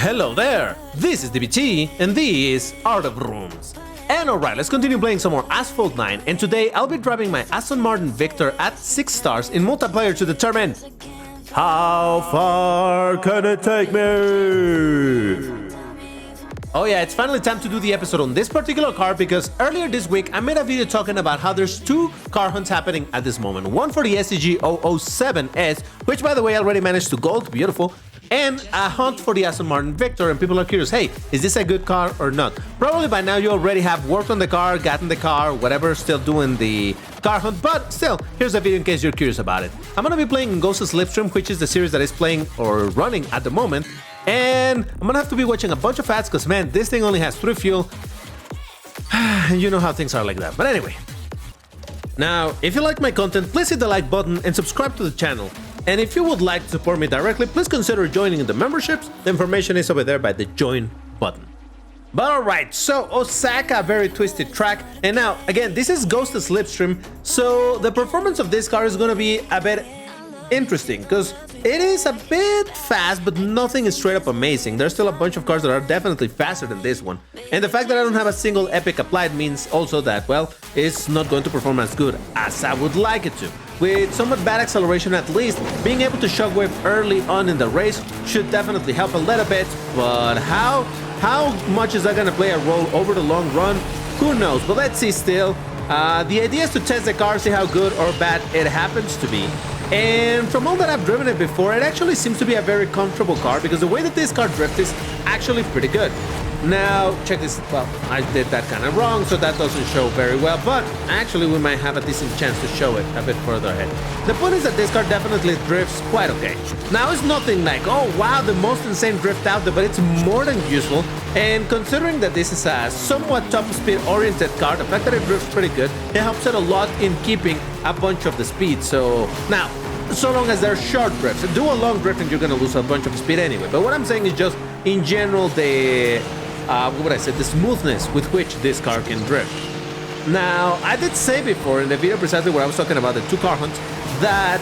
Hello there, this is DBT and this is Art of Rooms. And alright, let's continue playing some more Asphalt 9, and today I'll be driving my Aston Martin Victor at 6 stars in multiplayer to determine how far can it take me? Oh yeah, it's finally time to do the episode on this particular car because earlier this week I made a video talking about how there's two car hunts happening at this moment. One for the 𝐓𝐚𝐤𝐶, which by the way I already managed to gold, beautiful, and a hunt for the Aston Martin Victor, and people are curious, hey, is this a good car or not? Probably by now you already have worked on the car, gotten the car, whatever, still doing the car hunt, but still, here's a video in case you're curious about it. I'm gonna be playing 𝐓𝐚𝐤𝐶, which is the series that is playing or running at the moment, and I'm gonna have to be watching a bunch of ads because man, this thing only has 3 fuel. You know how things are like that. But anyway, now if you like my content, please hit the like button and subscribe to the channel. And if you would like to support me directly, please consider joining in the memberships. The information is over there by the join button. But alright, so Osaka, very twisted track. And now, again, this is 𝐓𝐚𝐤𝐶, so the performance of this car is gonna be a bit interesting because it is a bit fast, but nothing is straight up amazing. There's still a bunch of cars that are definitely faster than this one. And the fact that I don't have a single epic applied means also that, well, it's not going to perform as good as I would like it to. With somewhat bad acceleration at least, being able to shockwave early on in the race should definitely help a little bit, but how much is that going to play a role over the long run? Who knows, but let's see still. The idea is to test the car, see how good or bad it happens to be. And from all that I've driven it before, it actually seems to be a very comfortable car because the way that this car drifts is actually pretty good. Now, check this. Well, I did that kind of wrong, so that doesn't show very well, but actually we might have a decent chance to show it a bit further ahead. The point is that this car definitely drifts quite okay. Now, it's nothing like, oh wow, the most insane drift out there, but it's more than useful. And considering that this is a somewhat top speed oriented car, the fact that it drifts pretty good, it helps it a lot in keeping a bunch of the speed. So now, so long as they're short drifts, do a long drift and you're gonna lose a bunch of speed anyway. But what I'm saying is just in general the the smoothness with which this car can drift. Now, I did say before in the video precisely what I was talking about, the two car hunts, that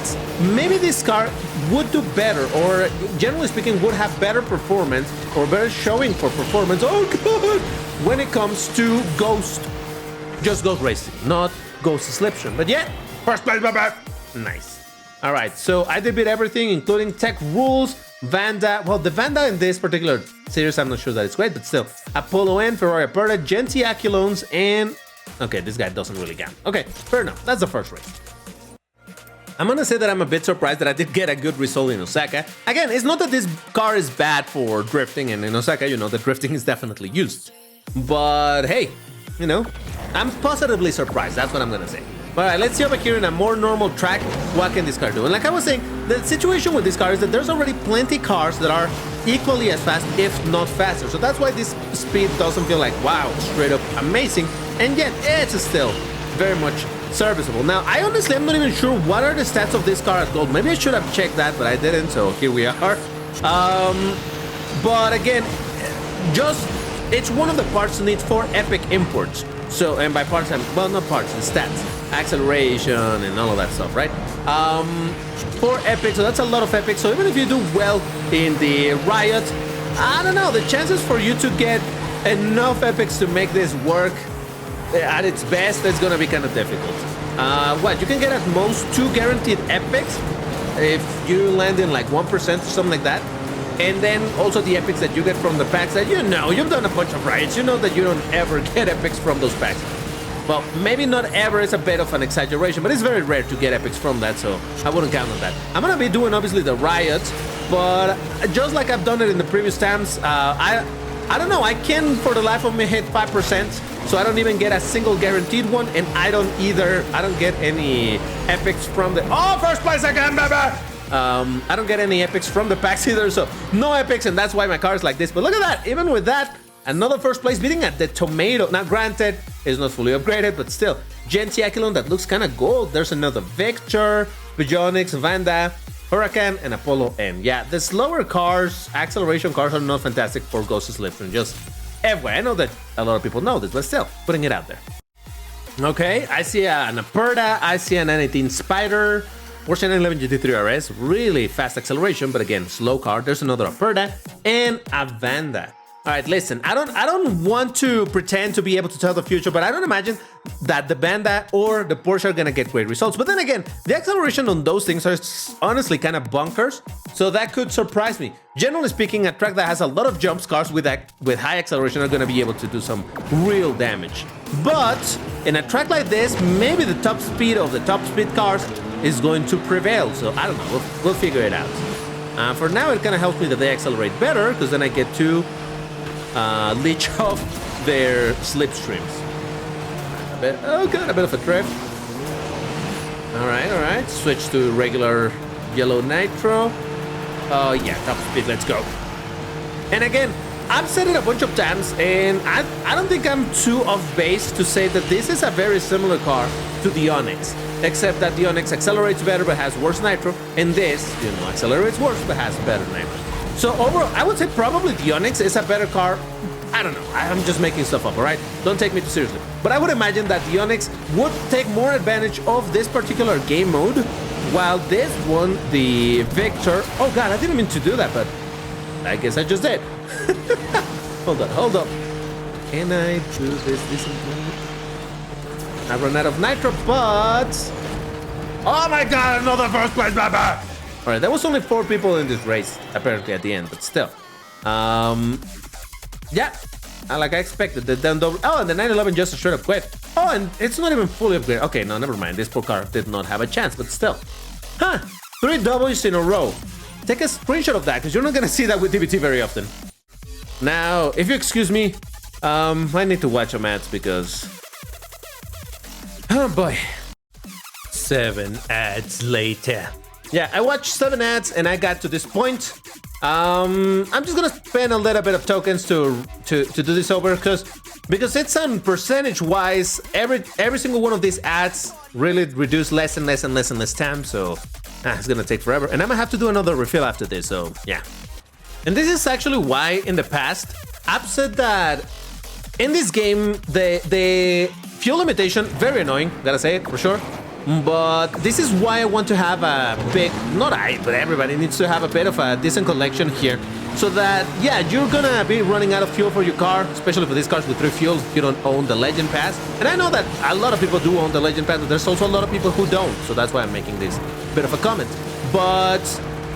maybe this car would do better, or generally speaking would have better performance or better showing for performance, oh god, when it comes to just Ghost Racing, not 𝐓𝐚𝐤𝐶. But yeah, first place, baby. Nice. Alright, so I did beat everything, including Tech Rules, Vanda. Well, the Vanda in this particular series, I'm not sure that it's great, but still. Apollo N, Ferrari Aperta, 𝐓𝐚𝐤𝐶, and... okay, this guy doesn't really count. Okay, fair enough. That's the first race. I'm gonna say that I'm a bit surprised that I did get a good result in Osaka. Again, it's not that this car is bad for drifting, and in Osaka, you know, the drifting is definitely used. But hey, you know, I'm positively surprised. That's what I'm gonna say. Alright, let's see over here in a more normal track, what can this car do? And like I was saying, the situation with this car is that there's already plenty cars that are equally as fast, if not faster. So that's why this speed doesn't feel like, wow, straight up amazing. And yet, it's still very much serviceable. Now, I honestly am not even sure what are the stats of this car at gold. Maybe I should have checked that, but I didn't, so here we are. But again, just, it's one of the parts that need 4 epic imports. So, and by parts, well, not parts, the stats. Acceleration and all of that stuff, right? 4 epics, so that's a lot of epics. So even if you do well in the Riot, I don't know, the chances for you to get enough epics to make this work at its best, it's gonna be kind of difficult. What, you can get at most 2 guaranteed epics if you land in like 1% or something like that. And then also the epics that you get from the packs that, you know, you've done a bunch of riots, you know that you don't ever get epics from those packs. Well, maybe not ever is a bit of an exaggeration, but it's very rare to get epics from that, so I wouldn't count on that. I'm gonna be doing obviously the riots, but just like I've done it in the previous times, I don't know, I can for the life of me hit 5%, so I don't even get a single guaranteed one, and I don't get any epics from the, oh, first place again, baby! I don't get any epics from the packs either, so no epics, and that's why my car is like this. But look at that, even with that, another first place beating at the tomato. Now granted, it's not fully upgraded, but still, 𝐓𝐚𝐤𝐶 that looks kind of gold. There's another Victor, Peugeot, Vanda, Huracan, and Apollo N. Yeah, the slower cars, acceleration cars are not fantastic for 𝐓𝐚𝐤𝐶. Just FYI, I know that a lot of people know this, but still, putting it out there. Okay, I see an Aperta, I see an 918 Spider, Porsche 911 GT3 RS, really fast acceleration, but again, slow car. There's another Aperta and a Vanda. All right, listen, I don't want to pretend to be able to tell the future, but I don't imagine that the Vanda or the Porsche are gonna get great results. But then again, the acceleration on those things are honestly kind of bonkers, so that could surprise me. Generally speaking, a track that has a lot of jumps, cars with high acceleration are gonna be able to do some real damage. But in a track like this, maybe the top speed of the top speed cars is going to prevail. So I don't know, we'll figure it out. For now, it kind of helps me that they accelerate better, because then I get to leech off their slipstreams. Oh good, a bit of a drift. All right, switch to regular yellow nitro. Oh yeah, top speed, let's go. And again, I've said it a bunch of times, and I don't think I'm too off base to say that this is a very similar car to the Onyx, except that the Onyx accelerates better but has worse nitro, and this, accelerates worse but has better nitro. So overall, I would say probably the Onyx is a better car. I don't know, I'm just making stuff up, all right? Don't take me too seriously. But I would imagine that the Onyx would take more advantage of this particular game mode, while this one, the Victor... Oh god, I didn't mean to do that, but I guess I just did. Hold up. Can I do this decently? I run out of nitro, but... Oh my god, another first place, baby! Alright, there was only 4 people in this race, apparently, at the end, but still. Yeah, like I expected. Oh, and the 911 just straight up quit. Oh, and it's not even fully upgraded. Okay, no, never mind. This poor car did not have a chance, but still. Huh, 3 W's in a row. Take a screenshot of that, because you're not going to see that with DBT very often. Now, if you excuse me, I need to watch some ads because... Oh boy. 7 ads later. Yeah, I watched 7 ads and I got to this point. I'm just gonna spend a little bit of tokens to do this over because it's on percentage wise. Every single one of these ads really reduce less and less time. So it's gonna take forever, and I'm gonna have to do another refill after this. So yeah, and this is actually why in the past I've said that in this game the fuel limitation very annoying. Gotta say it for sure. But this is why I want to have a big, not I, but everybody needs to have a bit of a decent collection here. So that, yeah, you're gonna be running out of fuel for your car, especially for these cars with 3 fuels if you don't own the Legend Pass. And I know that a lot of people do own the Legend Pass, but there's also a lot of people who don't. So that's why I'm making this bit of a comment. But,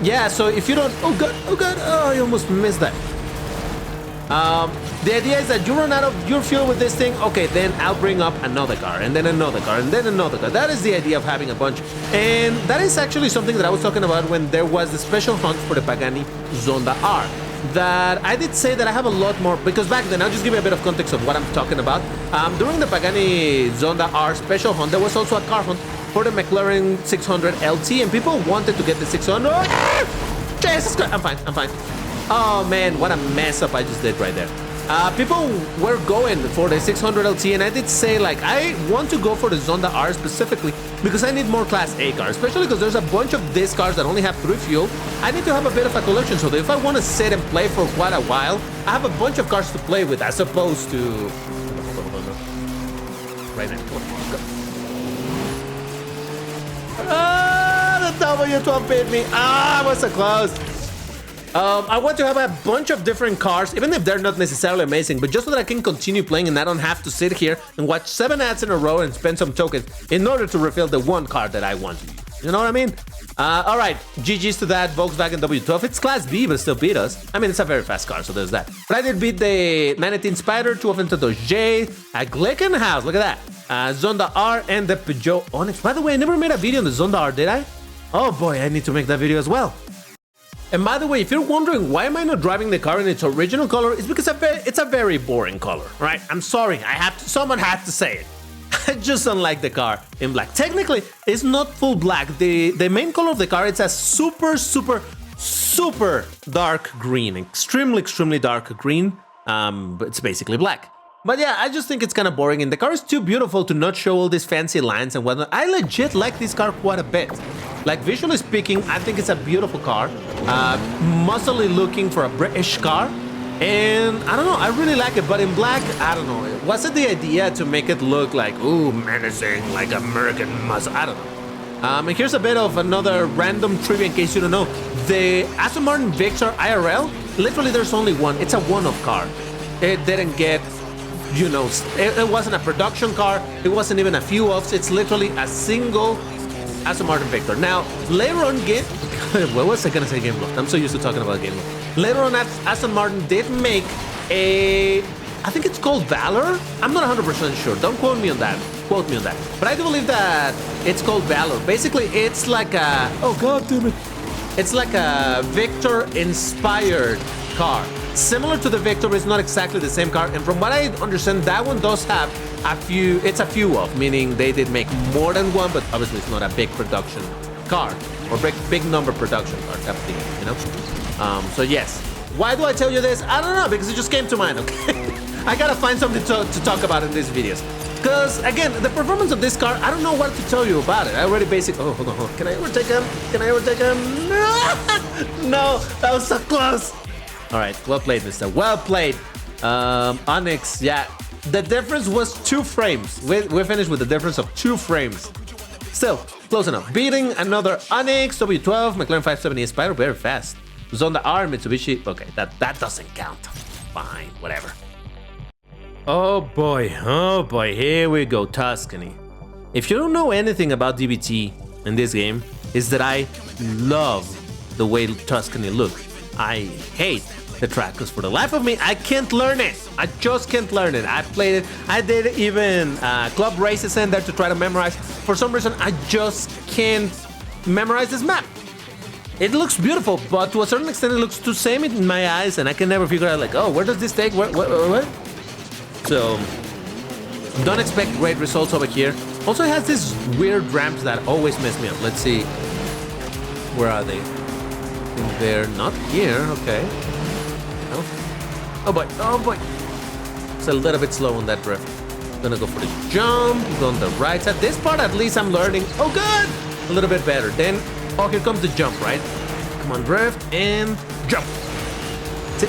yeah, so if you don't, oh god, oh, I almost missed that. The idea is that you run out of your fuel with this thing, okay, then I'll bring up another car, and then another car, and then another car. That is the idea of having a bunch. And that is actually something that I was talking about when there was the special hunt for the Pagani Zonda R. That I did say that I have a lot more, because back then, I'll just give you a bit of context of what I'm talking about. During the Pagani Zonda R special hunt, there was also a car hunt for the McLaren 600 LT, and people wanted to get the 600. Jesus Christ, I'm fine. Oh man, what a mess up I just did right there. People were going for the 600 LT, and I did say, like, I want to go for the Zonda R specifically because I need more Class A cars, especially because there's a bunch of these cars that only have 3 fuel. I need to have a bit of a collection, so that if I want to sit and play for quite a while, I have a bunch of cars to play with as opposed to... Right now, come on, go. Ah, the W12 beat me. Ah, I was so close. I want to have a bunch of different cars, even if they're not necessarily amazing, but just so that I can continue playing and I don't have to sit here and watch 7 ads in a row and spend some tokens in order to refill the one car that I want to use. You know what I mean? All right, GG's to that Volkswagen W12. It's Class B, but it still beat us. I mean, it's a very fast car, so there's that. But I did beat the 918 Spider, 2 J, a 𝐓𝐚𝐤𝐿, look at that. Zonda R and the Peugeot Onyx. By the way, I never made a video on the Zonda R, did I? Oh boy, I need to make that video as well. And by the way, if you're wondering why am I not driving the car in its original color, it's because it's a very boring color, right? I'm sorry, someone had to say it. I just don't like the car in black. Technically, it's not full black. The main color of the car, it's a super dark green, extremely dark green. But it's basically black. But yeah, I just think it's kind of boring, and the car is too beautiful to not show all these fancy lines and whatnot. I legit like this car quite a bit. Like, visually speaking, I think it's a beautiful car. Muscly looking for a British car. And I don't know, I really like it, but in black, I don't know. Was it the idea to make it look like, ooh, menacing, like American muscle? I don't know. And here's a bit of another random trivia in case you don't know. The Aston Martin Victor IRL, literally there's only one. It's a one-off car. It didn't get, you know, it wasn't a production car. It wasn't even a few offs. It's literally a single Aston Martin Victor. Now, later on, what was I gonna say? Game Loft. I'm so used to talking about Game Loft. Later on, Aston Martin did make a, I think it's called Valor. I'm not 100% sure. Don't quote me on that. But I do believe that it's called Valor. Basically, it's like a, oh god damn it. It's like a Victor-inspired car. Similar to the Victor, it's not exactly the same car. And from what I understand, that one does have a few, it's a few of, meaning they did make more than one, but obviously it's not a big production car or big number production car type of thing, you know? So yes. Why do I tell you this? I don't know, because it just came to mind, okay? I gotta find something to talk about in these videos. Because, again, the performance of this car, I don't know what to tell you about it. I already oh, hold on. Can I overtake him? No! No, that was so close. All right, well played, mister. Well played. Onyx, yeah. The difference was 2 frames. We finished with the difference of 2 frames. Still, close enough. Beating another Onyx, W12, McLaren 570 Spider, very fast. Zonda R, Mitsubishi. Okay, that doesn't count. Fine, whatever. Oh boy, here we go, Tuscany. If you don't know anything about DBT in this game, is that I love the way Tuscany looks. I hate the track, because for the life of me, I can't learn it. I just can't learn it. I played it. I did even club races in there to try to memorize. For some reason, I just can't memorize this map. It looks beautiful, but to a certain extent, it looks too samey in my eyes, and I can never figure out, like, oh, where does this take? What? So, don't expect great results over here. Also, it has these weird ramps that always mess me up. Let's see. Where are they? I think they're not here. Okay. No. Oh boy. It's a little bit slow on that drift. Gonna go for the jump. Go on the right side. This part, at least, I'm learning. Oh, good! A little bit better. Then, oh, here comes the jump, right? Come on, drift and jump.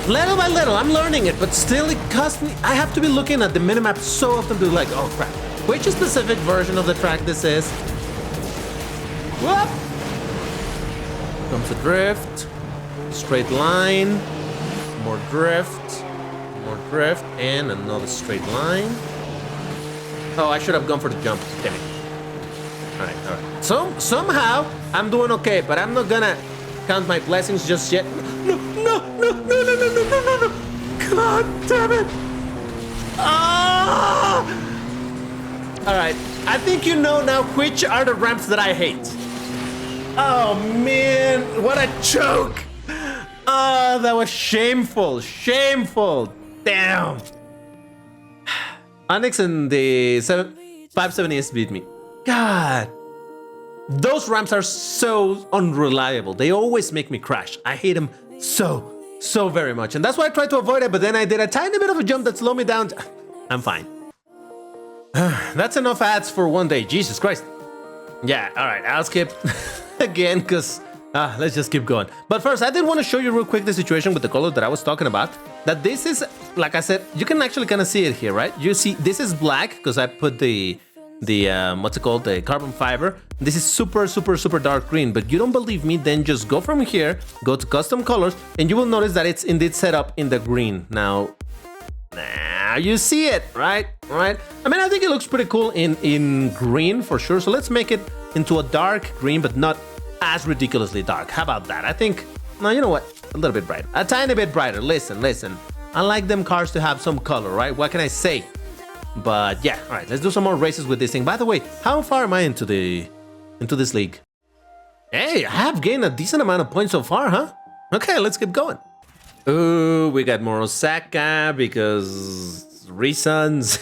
Little by little, I'm learning it, but still it costs me. I have to be looking at the minimap so often to be like, oh crap, which specific version of the track this is? Whoop! Comes a drift, straight line, more drift, and another straight line. Oh, I should have gone for the jump. Damn it. All right. So somehow I'm doing okay, but I'm not gonna count my blessings just yet. No. God damn it. Ah! All right. I think you know now which are the ramps that I hate. Oh, man. What a choke. Oh, that was shameful. Damn. Onyx and the 570S beat me. God. Those ramps are so unreliable. They always make me crash. I hate them so very much. And that's why I tried to avoid it, but then I did a tiny bit of a jump that slowed me down. I'm fine. That's enough ads for one day. Jesus Christ. Yeah, all right, I'll skip again because let's just keep going. But first, I did want to show you real quick the situation with the color that I was talking about. That this is, like I said, you can actually kind of see it here, right? You see, this is black because I put the what's it called, the carbon fiber. This is super dark green, but you don't believe me, then just go from here, go to custom colors, and you will notice that it's indeed set up in the green. Now you see it, right? I mean, I think it looks pretty cool in green for sure, so let's make it into a dark green, but not as ridiculously dark. How about that? I think, no, you know what, a little bit brighter, a tiny bit brighter. Listen, I like them cars to have some color, right? What can I say? But yeah, all right, let's do some more races with this thing. By the way, how far am I into this league? Hey, I have gained a decent amount of points so far, huh? Okay, let's keep going. Ooh, we got more Osaka because reasons.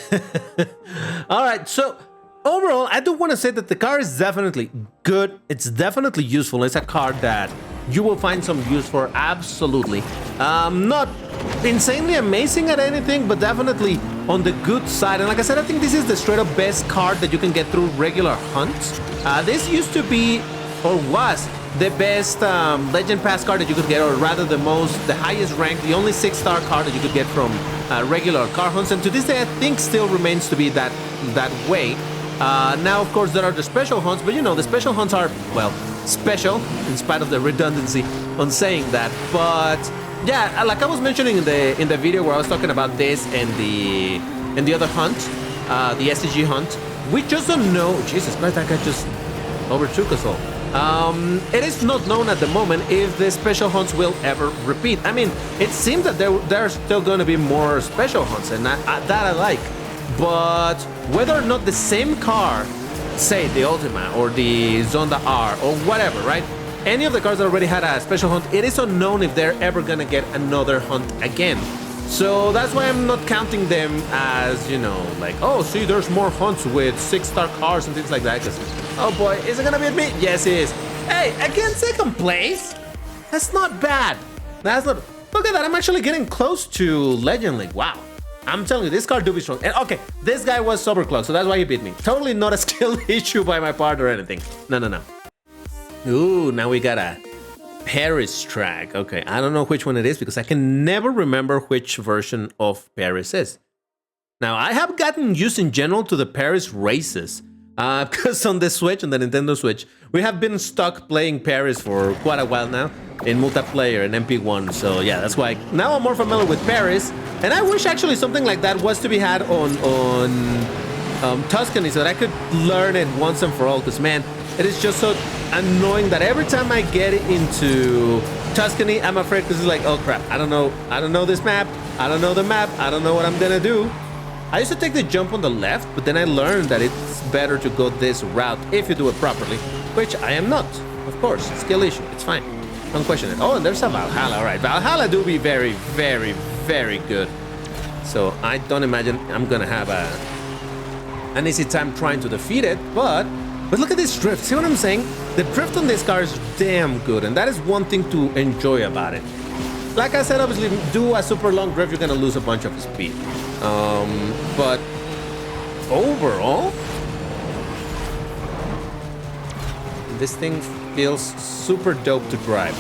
All right, so overall, I do want to say that the car is definitely good. It's definitely useful. It's a car that you will find some use for, absolutely. Not insanely amazing at anything, but definitely on the good side. And like I said, I think this is the straight up best card that you can get through regular hunts. This used to be, or was, the best Legend Pass card that you could get, or rather the highest rank, the only 6-star card that you could get from regular car hunts. And to this day, I think still remains to be that way. Now, of course, there are the special hunts, but you know, the special hunts are, well, special, in spite of the redundancy on saying that. But yeah, like I was mentioning in the video where I was talking about this and the other hunt, the SCG hunt, we just don't know. Jesus Christ, that guy just overtook us all. It is not known at the moment if the special hunts will ever repeat. I mean, it seems that there are still going to be more special hunts, and that I like. But whether or not the same car, say the Ultima or the Zonda R or whatever, right? Any of the cars that already had a special hunt, it is unknown if they're ever gonna get another hunt again. So that's why I'm not counting them as, you know, like, oh, see, there's more hunts with 6-star cars and things like that. Because, oh boy, is it gonna be me? Yes, it is. Hey, again, second place? That's not bad. That's not. Look at that, I'm actually getting close to Legend League. Wow. I'm telling you, this car do be strong. And okay, this guy was super close, so that's why he beat me. Totally not a skill issue by my part or anything. No, no, no. Ooh, now we got a Paris track. Okay, I don't know which one it is because I can never remember which version of Paris is. Now, I have gotten used in general to the Paris races because on the Switch, on the Nintendo Switch, we have been stuck playing Paris for quite a while now in multiplayer and MP1. So yeah, that's why now I'm more familiar with Paris. And I wish actually something like that was to be had on Tuscany so that I could learn it once and for all. Because man, it is just so annoying that every time I get into Tuscany, I'm afraid because it's like, oh crap, I don't know this map, I don't know the map, I don't know what I'm gonna do. I used to take the jump on the left, but then I learned that it's better to go this route if you do it properly, which I am not. Of course, skill issue, it's fine. Don't question it. Oh, and there's a Valhalla, all right. Valhalla do be very, very, very good. So I don't imagine I'm gonna have an easy time trying to defeat it, but look at this drift. See what I'm saying? The drift on this car is damn good, and that is one thing to enjoy about it. Like I said, obviously, do a super long drift, you're gonna lose a bunch of speed. But overall, this thing feels super dope to drive.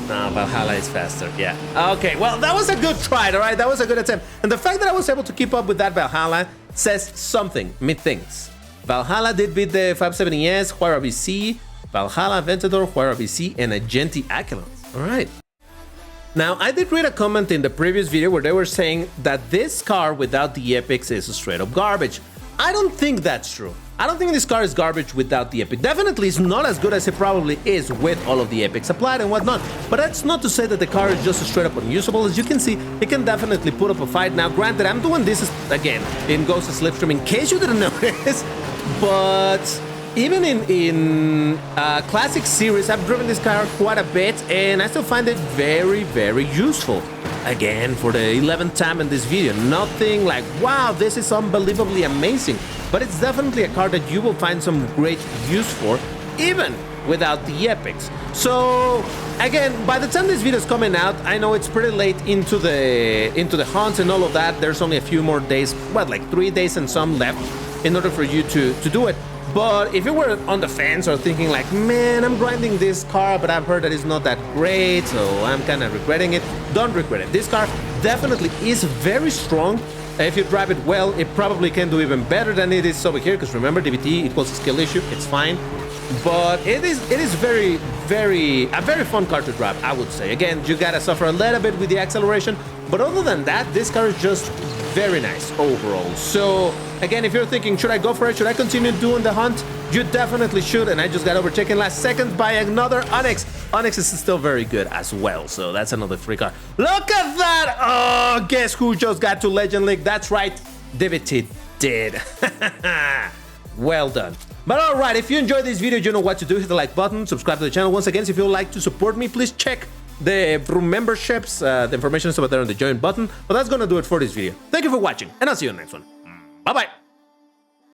Valhalla is faster, yeah. Okay, well, that was a good try, all right? That was a good attempt. And the fact that I was able to keep up with that Valhalla says something, methinks. Valhalla did beat the 570S, Huayra BC, Valhalla Aventador, Huayra BC, and a Genti Aquilon. All right. Now, I did read a comment in the previous video where they were saying that this car without the epics is straight up garbage. I don't think that's true. I don't think this car is garbage without the epic. Definitely it's not as good as it probably is with all of the epics applied and whatnot. But that's not to say that the car is just straight up unusable. As you can see, it can definitely put up a fight. Now, granted, I'm doing this again in Ghost of Slipstream in case you didn't notice. But even in Classic Series, I've driven this car quite a bit and I still find it very, very useful. Again, for the 11th time in this video, nothing like, wow, this is unbelievably amazing. But it's definitely a car that you will find some great use for, even without the epics. So, again, by the time this video is coming out, I know it's pretty late into the hunts and all of that. There's only a few more days, what, like 3 days and some left in order for you to do it. But if you were on the fence or thinking like, man, I'm grinding this car, but I've heard that it's not that great, so I'm kind of regretting it, don't regret it. This car definitely is very strong. If you drive it well, it probably can do even better than it is over here, because remember, DVT equals a skill issue, it's fine. But it is a very fun car to drive, I would say. Again, you gotta suffer a little bit with the acceleration, but other than that, this car is just very nice overall. So again, if you're thinking, should I go for it? Should I continue doing the hunt? You definitely should. And I just got overtaken last second by another Onyx. Onyx is still very good as well. So that's another free car. Look at that. Oh, guess who just got to Legend League? That's right. DVT did. Well done. But alright, if you enjoyed this video, you know what to do. Hit the like button, subscribe to the channel. Once again, if you would like to support me, please check the memberships. The information is over there on the join button. But that's gonna do it for this video. Thank you for watching, and I'll see you in the next one. Bye-bye.